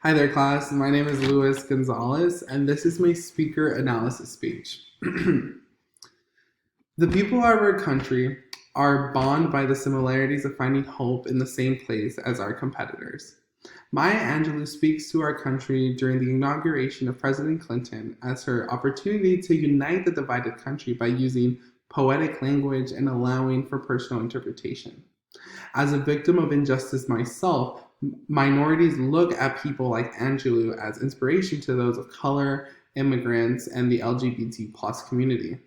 Hi there, class. My name is Luis Gonzalez, and this is my speaker analysis speech. The people of our country are bound by the similarities of finding hope in the same place as our competitors. Maya Angelou speaks to our country during the inauguration of President Clinton as her opportunity to unite the divided country by using poetic language and allowing for personal interpretation. As a victim of injustice myself, minorities look at people like Angelou as inspiration to those of color, immigrants, and the LGBT plus community.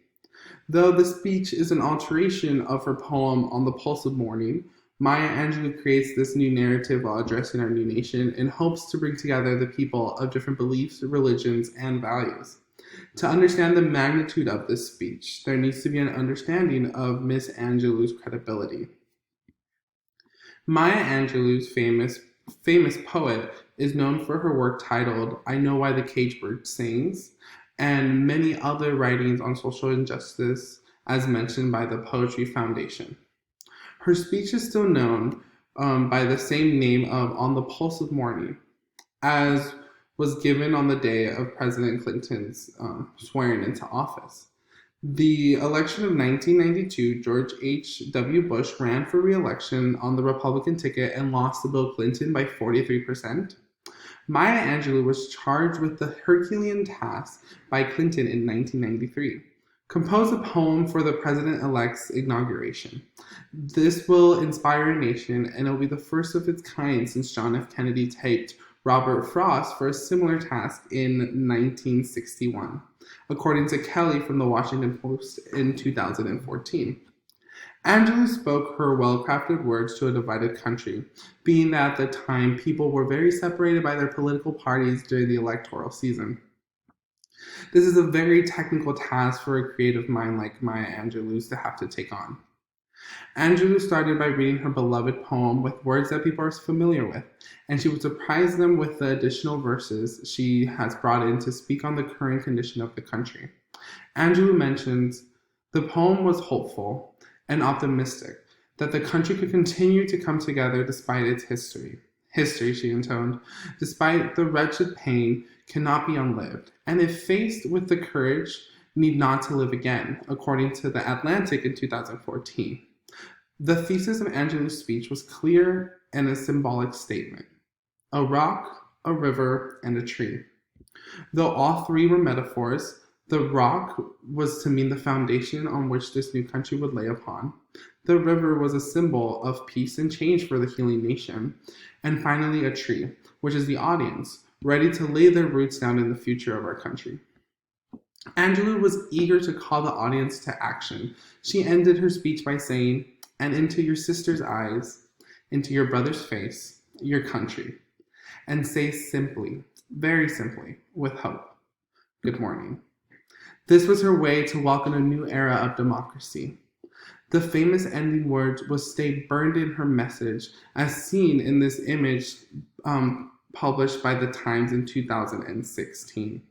Though the speech is an alteration of her poem On the Pulse of Morning, Maya Angelou creates this new narrative while addressing our new nation in hopes to bring together the people of different beliefs, religions, and values. To understand the magnitude of this speech, there needs to be an understanding of Miss Angelou's credibility. Maya Angelou's famous poet is known for her work titled I Know Why the Caged Bird Sings, and many other writings on social injustice as mentioned by the Poetry Foundation. Her speech is still known by the same name of On the Pulse of Morning, as was given on the day of President Clinton's swearing into office. The election of 1992, George H.W. Bush ran for re-election on the Republican ticket and lost to Bill Clinton by 43%. Maya Angelou was charged with the Herculean task by Clinton in 1993. Compose a poem for the president-elect's inauguration. This will inspire a nation, and it will be the first of its kind since John F. Kennedy typed Robert Frost for a similar task in 1961, according to Kelly from the Washington Post in 2014. Angelou spoke her well-crafted words to a divided country, being that at the time people were very separated by their political parties during the electoral season. This is a very technical task for a creative mind like Maya Angelou's to have to take on. Angelou started by reading her beloved poem with words that people are familiar with, and she would surprise them with the additional verses she has brought in to speak on the current condition of the country. Angelou mentions, the poem was hopeful and optimistic that the country could continue to come together despite its history. History, she intoned, despite the wretched pain, cannot be unlived, and if faced with the courage, need not to live again, according to The Atlantic in 2014. The thesis of Angelou's speech was clear and a symbolic statement. A rock, a river, and a tree. Though all three were metaphors, the rock was to mean the foundation on which this new country would lay upon. The river was a symbol of peace and change for the healing nation. And finally, a tree, which is the audience, ready to lay their roots down in the future of our country. Angelou was eager to call the audience to action. She ended her speech by saying, and into your sister's eyes, into your brother's face, your country, and say simply, very simply, with hope, good morning. This was her way to welcome a new era of democracy. The famous ending words will stay burned in her message, as seen in this image published by The Times in 2016.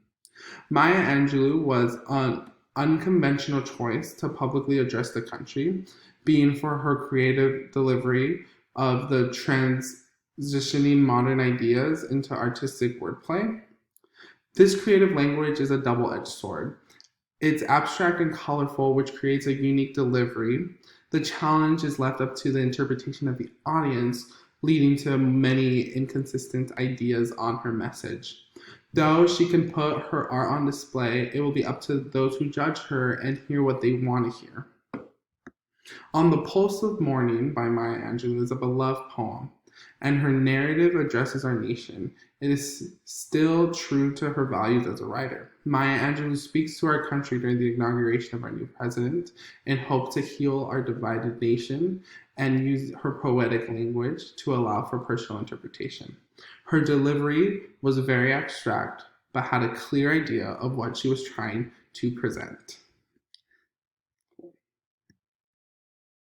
Maya Angelou was an unconventional choice to publicly address the country, being for her creative delivery of the transitioning modern ideas into artistic wordplay. This creative language is a double-edged sword. It's abstract and colorful, which creates a unique delivery. The challenge is left up to the interpretation of the audience, leading to many inconsistent ideas on her message. Though she can put her art on display, it will be up to those who judge her and hear what they want to hear. On the Pulse of Morning by Maya Angelou is a beloved poem, and her narrative addresses our nation. It is still true to her values as a writer. Maya Angelou speaks to our country during the inauguration of our new president in hope to heal our divided nation and use her poetic language to allow for personal interpretation. Her delivery was very abstract, but had a clear idea of what she was trying to present.